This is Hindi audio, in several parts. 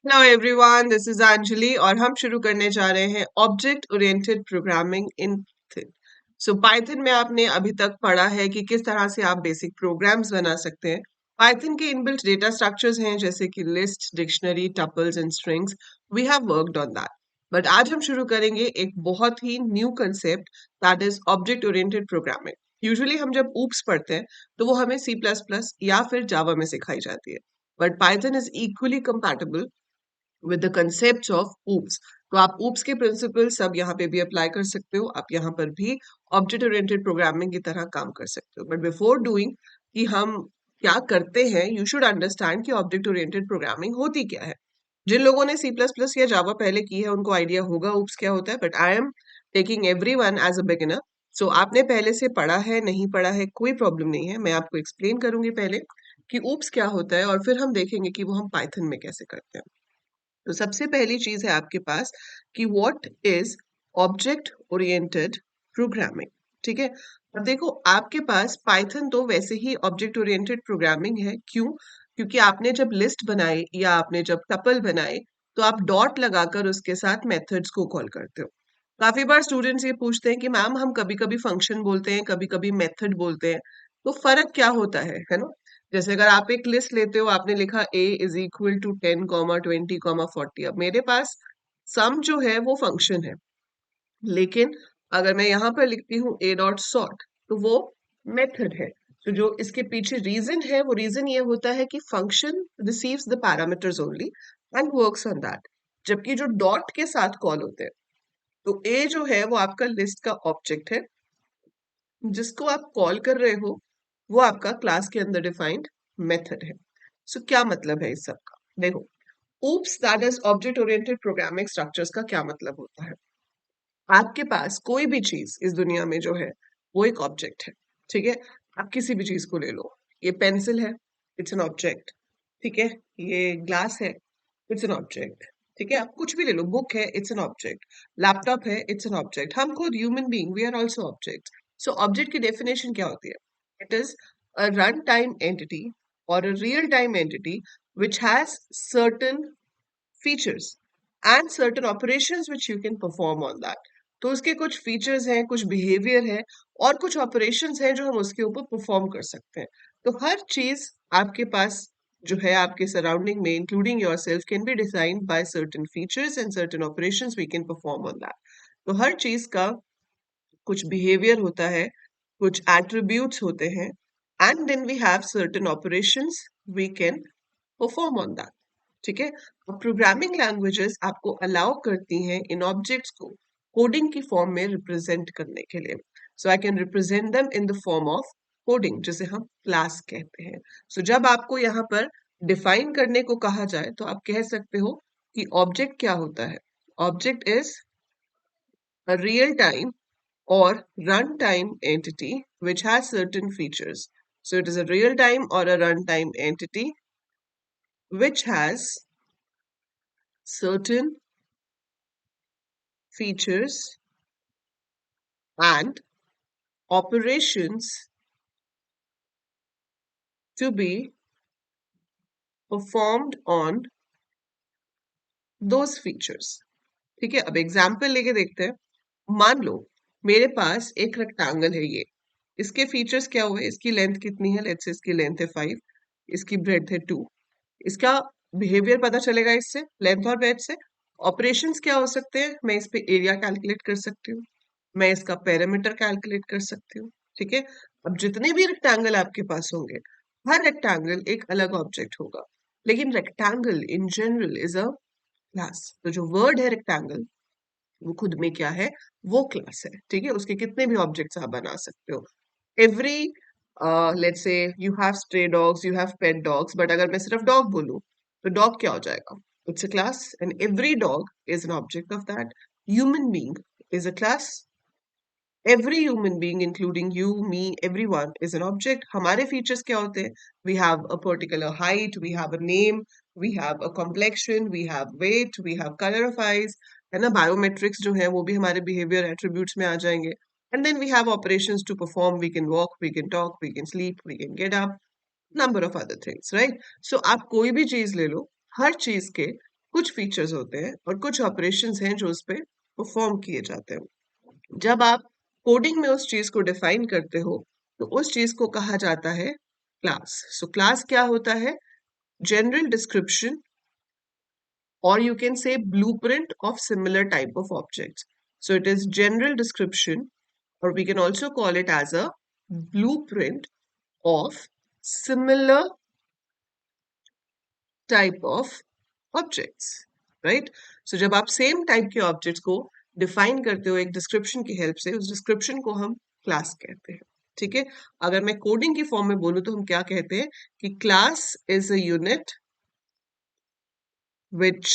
Hello everyone, this is Anjali और हम शुरू करने जा रहे हैं object oriented programming in Python. So Python में आपने अभी तक पढ़ा है कि किस तरह से आप बेसिक प्रोग्राम्स बना सकते हैं। पाइथन के इनबिल्ट डेटा स्ट्रक्चर्स हैं जैसे कि list, dictionary, tuples and strings. We have worked on that, but आज हम शुरू करेंगे एक बहुत ही new concept, that is object oriented programming. Usually हम जब ऊप्स पढ़ते हैं तो वो हमें सी प्लस प्लस या फिर जावा में सिखाई जाती है, but Python is equally compatible with the concept of oops. तो आप ऊप्स के प्रिंसिपल सब यहाँ पे भी अप्लाई कर सकते हो, आप यहाँ पर भी ऑब्जेक्ट ओरिएंटेड प्रोग्रामिंग की तरह काम कर सकते हो। बट बिफोर डूइंग कि हम क्या करते हैं, यू शुड अंडरस्टैंड कि ऑब्जेक्ट ओरिएंटेड प्रोग्रामिंग होती क्या है। जिन लोगों ने सी प्लस प्लस या जावा पहले की है उनको आइडिया होगा ऊप्स क्या होता है, but I am taking everyone as a beginner. So आपने पहले से पढ़ा है, नहीं पढ़ा है, कोई प्रॉब्लम नहीं है, मैं आपको एक्सप्लेन करूंगी पहले कि ऊप्स क्या होता है और फिर हम देखेंगे कि वो हम पाइथन में कैसे करते हैं। तो सबसे पहली चीज है आपके पास कि what is object oriented programming. ठीक है, अब देखो आपके पास पाइथन तो वैसे ही ऑब्जेक्ट ओरिएंटेड प्रोग्रामिंग है। क्यों? क्योंकि आपने जब लिस्ट बनाई या आपने जब टपल बनाए तो आप डॉट लगाकर उसके साथ मेथड्स को कॉल करते हो। काफी बार स्टूडेंट्स ये पूछते हैं कि मैम हम कभी कभी फंक्शन बोलते हैं, कभी कभी मेथड बोलते हैं, तो फर्क क्या होता है ना? जैसे अगर आप एक लिस्ट लेते हो, आपने लिखा a इज इक्वल टू 10, 20, 40। अब मेरे पास सम जो है वो फंक्शन है, लेकिन अगर मैं यहाँ पर लिखती हूँ a डॉट सॉर्ट तो वो मेथड है। तो जो इसके पीछे रीजन है वो रीजन ये होता है कि function receives the parameters only and works on that, जबकि जो डॉट के साथ कॉल होते हैं, तो a जो है वो आपका लिस्ट का ऑब्जेक्ट है, जिसको आप कॉल कर रहे हो वो आपका क्लास के अंदर डिफाइंड मेथड है। सो क्या मतलब है इस सब का? देखो, oops that is object oriented programming structures का क्या मतलब होता है। आपके पास कोई भी चीज इस दुनिया में जो है वो एक ऑब्जेक्ट है। ठीक है, आप किसी भी चीज को ले लो, ये पेंसिल है, इट्स एन ऑब्जेक्ट। ठीक है, ये ग्लास है, इट्स एन ऑब्जेक्ट। ठीक है, आप कुछ भी ले लो, बुक है, इट्स एन ऑब्जेक्ट, लैपटॉप है, इट्स एन ऑब्जेक्ट। हम खुद human being, we are also object. So object की डेफिनेशन क्या होती है? It is a run time entity और a real time entity which has certain features and certain operations which you can perform on that। तो उसके कुछ फीचर्स हैं, कुछ बिहेवियर है और कुछ ऑपरेशंस हैं जो हम उसके ऊपर परफॉर्म कर सकते हैं। तो हर चीज आपके पास जो है आपके सराउंडिंग में, including yourself, can be designed by certain features and certain operations we can perform on that. तो हर चीज का कुछ बिहेवियर होता है, कुछ एट्रीब्यूट्स होते हैं, and then we have certain operations we can perform on that. ठीक है, अब प्रोग्रामिंग लैंग्वेजेस आपको अलाउ करती हैं इन ऑब्जेक्ट्स को कोडिंग की फॉर्म में रिप्रेजेंट करने के लिए। So I can represent them in the form of coding, जिसे हम क्लास कहते हैं। सो जब आपको यहाँ पर डिफाइन करने को कहा जाए तो आप कह सकते हो कि ऑब्जेक्ट क्या होता है। Object is a real time or runtime entity which has certain features. So it is a real time or a runtime entity which has certain features and operations to be performed on those features। ठीक है, अब एग्जाम्पल लेके देखते हैं। मान लो मेरे पास एक रेक्टेंगल है, ये इसके फीचर्स क्या हुए, इसकी लेंथ कितनी है, लेट्स से इसकी लेंथ है 5, इसकी ब्रेड्थ है 2। इसका बिहेवियर पता चलेगा इससे, लेंथ और ब्रेड्थ से। ऑपरेशंस क्या हो सकते हैं? मैं इस पे एरिया कैलकुलेट कर सकती हूँ, मैं इसका पेरीमीटर कैलकुलेट कर सकती हूँ। ठीक है, अब जितने भी रेक्टेंगल आपके पास होंगे, हर रेक्टेंगल एक अलग ऑब्जेक्ट होगा, लेकिन rectangle in general is a class. तो जो वर्ड है रेक्टेंगल, वो खुद में क्या है? वो क्लास है। ठीक है, उसके कितने भी ऑब्जेक्ट्स आप बना सकते हो। Every let's say you have stray dogs, you have pet dogs, but अगर मैं सिर्फ डॉग बोलूं तो डॉग क्या हो जाएगा? It's a class and every dog is an object of that. Human being is a class. Every human being including you, me, everyone is an object. हमारे फीचर्स क्या होते हैं? We have a particular height, we have a name, we have a complexion, we have weight, we have colour of eyes, है ना? बायोमेट्रिक्स जो है वो भी हमारे बिहेवियर एट्रीब्यूट्स में आ जाएंगे। And then we have operations to perform, we can walk, we can talk, we can sleep, we can get up, number of other things, right? So आप कोई भी चीज ले लो, हर चीज के कुछ फीचर्स होते हैं और कुछ ऑपरेशंस हैं जो उस पे परफॉर्म किए जाते हैं। जब आप कोडिंग में उस चीज को डिफाइन करते हो तो उस चीज को कहा जाता है क्लास। सो क्लास क्या होता है? General description, or you can say blueprint of similar type of objects. So it is general description, or we can also call it as a blueprint of similar type of objects, right? So जब आप same type के objects को define करते हो एक description की help से, उस description को हम class कहते हैं। ठीक है? अगर मैं coding की form में बोलूं तो हम क्या कहते हैं कि class is a unit which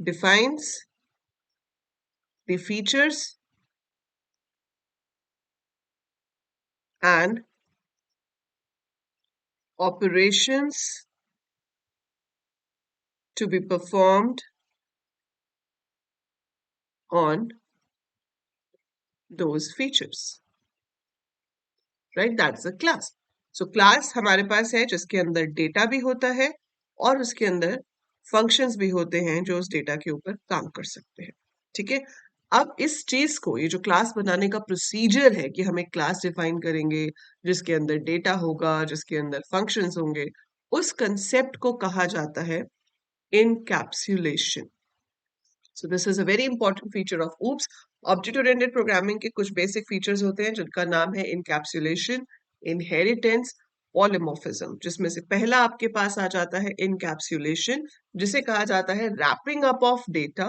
defines the features and operations to be performed on those features, right? That's a class. So class हमारे पास है जिसके अंदर डेटा भी होता है और उसके अंदर फंक्शंस भी होते हैं जो उस डेटा के ऊपर काम कर सकते हैं। ठीक है? अब इस चीज को, ये जो क्लास बनाने का प्रोसीजर है कि हम एक क्लास डिफाइन करेंगे जिसके अंदर डेटा होगा, जिसके अंदर फंक्शंस होंगे, उस कंसेप्ट को कहा जाता है encapsulation. So this is a very important feature of OOPS. Object Oriented Programming के कुछ basic features होते हैं जिनका नाम है encapsulation, inheritance, polymorphism, जिसमें से पहला आपके पास आ जाता है encapsulation, जिसे कहा जाता है wrapping up of data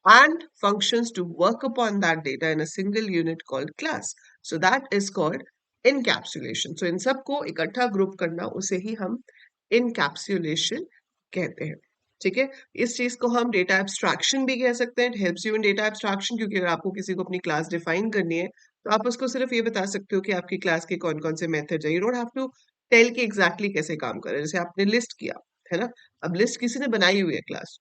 and functions to work upon that data in a single unit called class. So that is called encapsulation. So इन सबको इकट्ठा ग्रुप करना उसे ही हम encapsulation कहते हैं। ठीक है? इस चीज को हम डेटा एब्स्ट्रैक्शन भी कह सकते हैं। It helps you in data abstraction, क्योंकि अगर आपको किसी को अपनी क्लास डिफाइन करनी है तो आप उसको सिर्फ ये बता सकते हो कि आपकी क्लास के कौन कौन से मेथड है। You don't have to tell कि एग्जैक्टली कैसे काम करे। जैसे आपने लिस्ट किया है ना, अब लिस्ट किसी ने बनाई हुई है क्लास,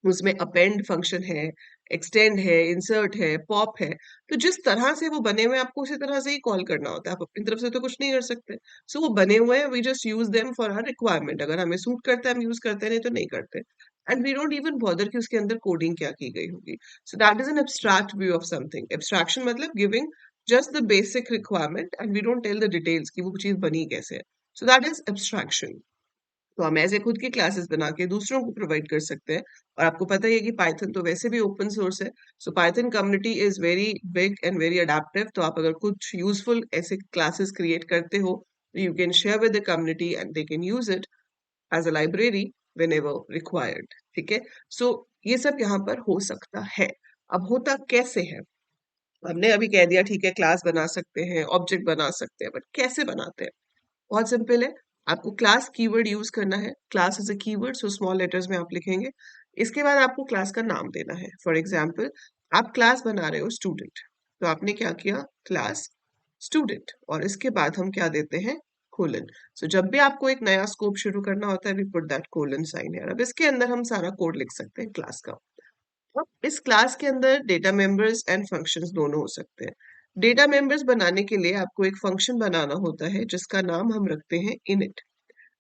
उसमें अपेंड फंक्शन है, एक्सटेंड है, इंसर्ट है, पॉप है, तो जिस तरह से वो बने हुए हैं आपको उसी तरह से ही कॉल करना होता है। आप अपनी तरफ से तो कुछ नहीं कर सकते। सो वो बने हुए हैं, we just use them for our requirement. अगर हमें सूट करता है हम यूज करते हैं, नहीं तो नहीं करते। And we don't even bother कि उसके अंदर कोडिंग क्या की गई होगी। So that is an abstract view of something. Abstraction मतलब giving just the basic requirement and we don't tell the details कि वो चीज बनी कैसे है। So that is abstraction. तो हम ऐसे खुद की क्लासेस बना के दूसरों को प्रोवाइड कर सकते हैं। और आपको पता ही है कि पाइथन तो वैसे भी ओपन सोर्स है। सो Python community is very big and very adaptive. तो आप अगर कुछ यूजफुल ऐसे क्लासेस क्रिएट करते हो तो you can share with the community and they can use it as a library whenever required। ठीक है? सो ये सब यहाँ पर हो सकता है। अब होता कैसे है? हमने अभी कह दिया ठीक है क्लास बना सकते हैं, ऑब्जेक्ट बना सकते हैं, बट कैसे बनाते हैं? बहुत सिंपल है। आपको क्लास कीवर्ड यूज करना है। Class is a keyword, so small letters में आप लिखेंगे। इसके बाद आपको क्लास का नाम देना है। फॉर एग्जाम्पल, आप क्लास बना रहे हो स्टूडेंट, तो आपने क्या किया? क्लास स्टूडेंट, और इसके बाद हम क्या देते हैं? कोलन। सो जब भी आपको एक नया स्कोप शुरू करना होता है we put that colon sign है। अब इसके अंदर हम सारा कोड लिख सकते हैं क्लास का। अब इस क्लास के अंदर डेटा मेंबर्स एंड फंक्शंस दोनों हो सकते हैं। डेटा मेंबर्स बनाने के लिए आपको एक फंक्शन बनाना होता है जिसका नाम हम रखते हैं इनिट।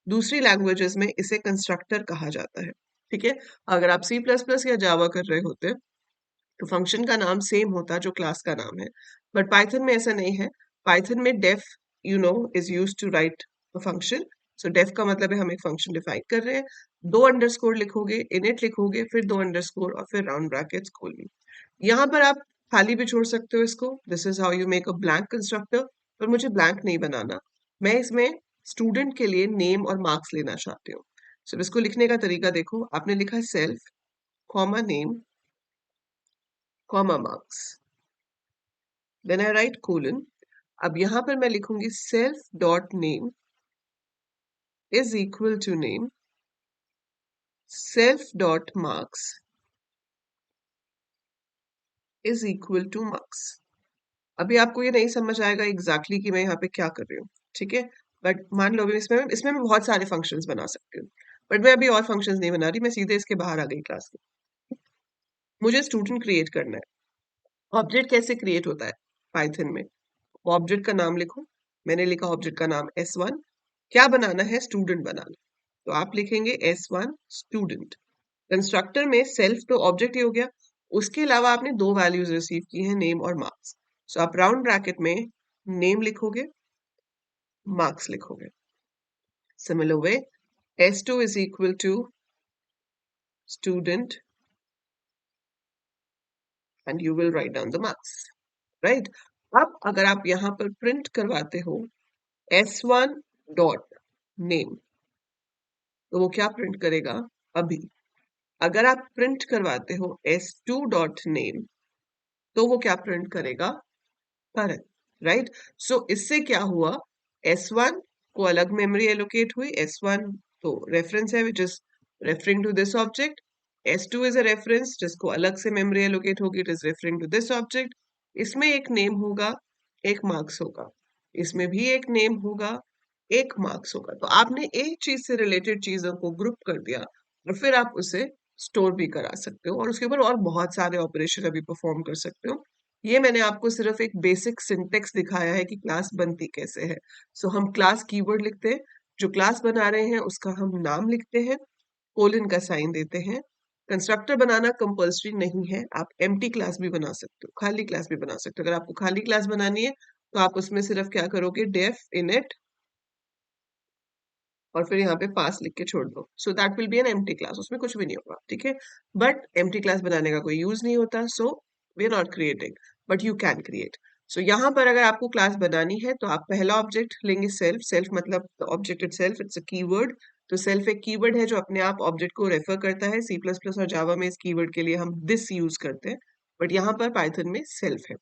दूसरी लैंग्वेजेस में इसे कंस्ट्रक्टर कहा जाता है। ठीक है? अगर आप सी प्लस प्लस या जावा कर रहे होते तो फंक्शन का नाम सेम होता जो क्लास का नाम है, बट पाइथन में ऐसा नहीं है। पाइथन में def is use to write a function. So def का मतलब है हम एक फंक्शन डिफाइन कर रहे हैं। दो अंडरस्कोर लिखोगे, इनिट लिखोगे, फिर दो अंडरस्कोर और फिर राउंड ब्रैकेट्स खोलनी। यहाँ पर आप खाली भी छोड़ सकते हो इसको। This is how you make a blank constructor. पर मुझे ब्लैंक नहीं बनाना, मैं इसमें स्टूडेंट के लिए नेम और मार्क्स लेना चाहती हूँ। सो इसको लिखने का तरीका देखो। आपने लिखा self comma name comma marks, then I write colon. अब यहां पर मैं लिखूंगी self dot name is equal to name self dot marks is equal to marks. अभी आपको ये नहीं समझ आएगा एग्जैक्टली कि मैं यहाँ पे क्या कर रही हूँ। ठीक है? बट मान लो अभी इसमें इसमें मैं बहुत सारे फंक्शंस बना सकती हूँ, बट मैं अभी और फंक्शंस नहीं बना रही, मैं सीधे इसके बाहर आ गई क्लास के। मुझे स्टूडेंट क्रिएट करना है। ऑब्जेक्ट कैसे क्रिएट होता है पाइथन में? ऑब्जेक्ट का नाम लिखो। मैंने लिखा ऑब्जेक्ट का नाम S1। क्या बनाना है? स्टूडेंट बनाना। तो आप लिखेंगे S1 स्टूडेंट। कंस्ट्रक्टर में सेल्फ तो ऑब्जेक्ट ही हो गया, उसके अलावा आपने दो वैल्यूज रिसीव की हैं, नेम और मार्क्स। सो आप राउंड ब्रैकेट में नेम लिखोगे, मार्क्स लिखोगे। Similar way S2 is equal to student and you will write down the marks, right? अब अगर आप यहाँ पर प्रिंट करवाते हो S1 डॉट नेम, तो वो क्या प्रिंट करेगा अभी। अगर आप प्रिंट करवाते हो S2 डॉट नेम, तो वो क्या प्रिंट करेगा करंट, राइट? सो इससे क्या हुआ, S1 को अलग मेमोरी एलोकेट हुई। S1 तो रेफरेंस है which is referring to this object. S2 is a reference जिसको अलग से मेमोरी एलोकेट होगी, it is referring to this object. इसमें एक नेम होगा, एक मार्क्स होगा, इसमें भी एक नेम होगा, एक मार्क्स होगा। तो आपने एक चीज से रिलेटेड चीजों को ग्रुप कर दिया और फिर आप उसे स्टोर भी करा सकते हो और उसके ऊपर और बहुत सारे ऑपरेशन अभी परफॉर्म कर सकते हो। ये मैंने आपको सिर्फ एक बेसिक सिंटेक्स दिखाया है कि क्लास बनती कैसे है। सो हम क्लास कीवर्ड लिखते हैं, जो क्लास बना रहे हैं उसका हम नाम लिखते हैं, कोलन का साइन देते हैं। कंस्ट्रक्टर बनाना कंपल्सरी नहीं है, आप एम्प्टी क्लास भी बना सकते हो, खाली क्लास भी बना सकते हो। अगर आपको खाली क्लास बनानी है तो आप उसमें सिर्फ क्या करोगे, डेफ इनिट और फिर यहाँ पे पास लिख के छोड़ दो। So that will be an empty class, उसमें कुछ भी नहीं होगा, ठीक है। बट एम्प्टी क्लास बनाने का कोई यूज नहीं होता, so we are not creating, but you can create. So यहाँ पर अगर आपको क्लास बनानी है तो आप पहला ऑब्जेक्ट लेंगे सेल्फ। सेल्फ मतलब object it self, it's a keyword. तो सेल्फ एक कीवर्ड है जो अपने आप ऑब्जेक्ट को रेफर करता है। सी प्लस प्लस और जावा में इस कीवर्ड के लिए हम दिस यूज करते हैं, बट यहाँ पर पाइथन में सेल्फ है।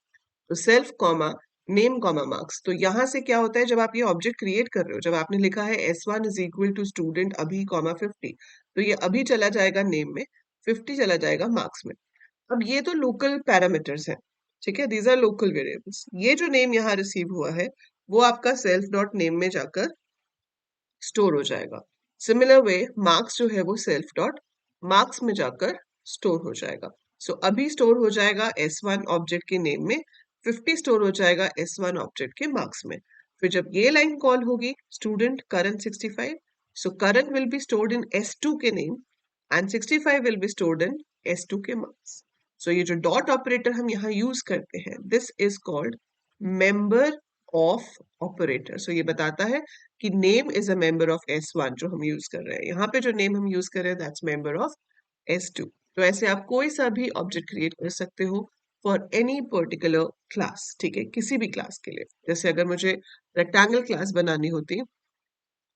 तो self comma name comma marks. तो यहां से क्या होता है, जब आप ये ऑब्जेक्ट क्रिएट कर रहे हो, जब आपने लिखा है S1 is equal to student Abhi comma 50, तो ये अभी चला जाएगा नेम में, 50 चला जाएगा मार्क्स में। अब ये तो लोकल पैरामीटर्स हैं, ठीक है, दीज आर लोकल वेरिएबल्स। ये जो नेम यहाँ रिसीव हुआ है वो आपका सेल्फ डॉट नेम में जाकर स्टोर हो जाएगा। सिमिलर वे मार्क्स जो है वो सेल्फ डॉट मार्क्स में जाकर स्टोर हो जाएगा। सो अभी स्टोर हो जाएगा S1 ऑब्जेक्ट के नेम में, 50 स्टोर हो जाएगा S1 ऑब्जेक्ट के मार्क्स में। फिर जब ये लाइन कॉल होगी student current 65, so current will be stored in S2 के name and 65 will be stored in S2 के मार्क्स। सो ये जो डॉट ऑपरेटर हम यहाँ यूज करते हैं, this is called member of operator. So ये बताता है कि name is a member of S1 जो हम यूज कर रहे हैं। यहाँ पे जो नेम हम यूज कर रहे हैं दैट्स मेंबर ऑफ S2। तो ऐसे आप कोई सा भी ऑब्जेक्ट क्रिएट कर सकते हो फॉर एनी पर्टिकुलर क्लास, ठीक है, किसी भी क्लास के लिए। जैसे अगर मुझे रेक्टेंगल क्लास बनानी होती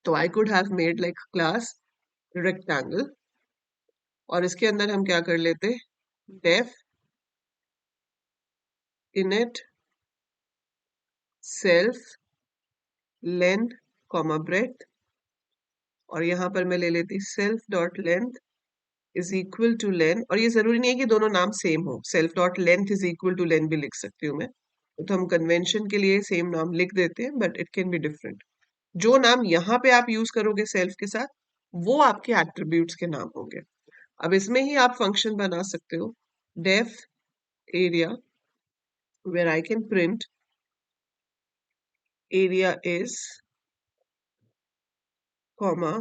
तो I could have made like class rectangle और इसके अंदर हम क्या कर लेते, def init self length comma breadth और यहाँ पर मैं ले लेती self dot length is equal to length. और ये जरूरी नहीं है कि दोनों नाम सेम हो, self dot length is equal to length भी लिख सकती हूँ मैं, तो हम कन्वेंशन के लिए सेम नाम लिख देते हैं, but it can be different. जो नाम यहाँ पे आप यूज करोगे सेल्फ के साथ वो आपके एट्रीब्यूट्स के नाम होंगे। अब इसमें ही आप फंक्शन बना सकते हो, def area where I can print area is comma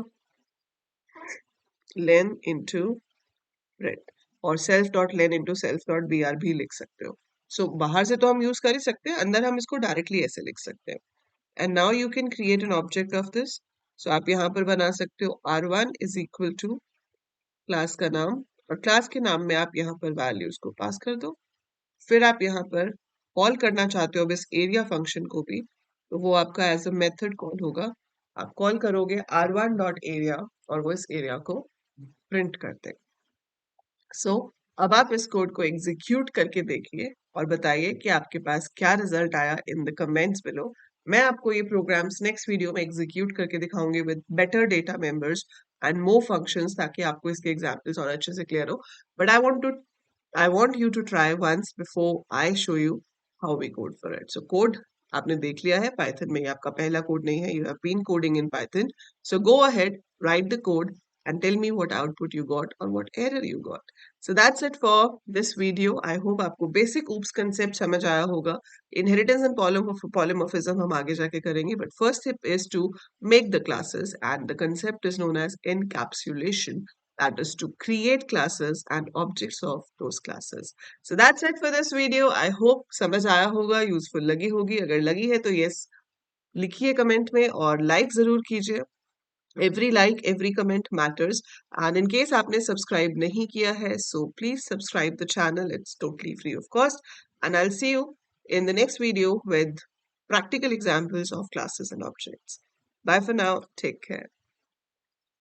len into breadth और self dot len into self dot br भी लिख सकते हो। सो बाहर से तो हम यूज कर ही सकते हैं, अंदर हम इसको डायरेक्टली ऐसे लिख सकते हैं। And now you can create an object of this. So आप यहाँ पर बना सकते हो R1 is equal to class का नाम और क्लास के नाम में आप यहाँ पर वैल्यूज को पास कर दो। फिर आप यहाँ पर कॉल करना चाहते हो अब इस एरिया फंक्शन को भी, तो वो आपका एज अ मेथड कॉल होगा। आप कॉल करोगे R1 डॉट एरिया और वो इस एरिया को प्रिंट करते। सो अब आप इस कोड को एग्जीक्यूट करके देखिए और बताइए कि आपके पास क्या रिजल्ट आया इन द कमेंट्स बिलो। मैं आपको ये प्रोग्राम्स नेक्स्ट वीडियो में एग्जीक्यूट करके दिखाऊंगी with better data members and more functions, ताकि आपको इसके एग्जांपल्स और अच्छे से क्लियर हो। But I want you to try once before I show you how we code for it. So code आपने देख लिया है पाइथन में, ये आपका पहला कोड नहीं है, you have been coding in Python. So go ahead, write the code and tell me what output you got or what error you got. So that's it for this video. I hope आपको basic OOPS concept समझ आया होगा। Inheritance and polymorphism हम आगे जाके करेंगे, but first step is to make the classes and the concept is known as encapsulation. that is to create classes and objects of those classes. So that's it for this video. I hope समझ आया होगा, यूजफुल लगी होगी. अगर लगी है तो yes लिखिए कमेंट में और लाइक जरूर कीजिए. Every like, every comment matters. And in case आपने सब्सक्राइब नहीं किया है, so please subscribe the channel. It's totally free of cost. And I'll see you in the next video with practical examples of classes and objects. Bye for now. Take care.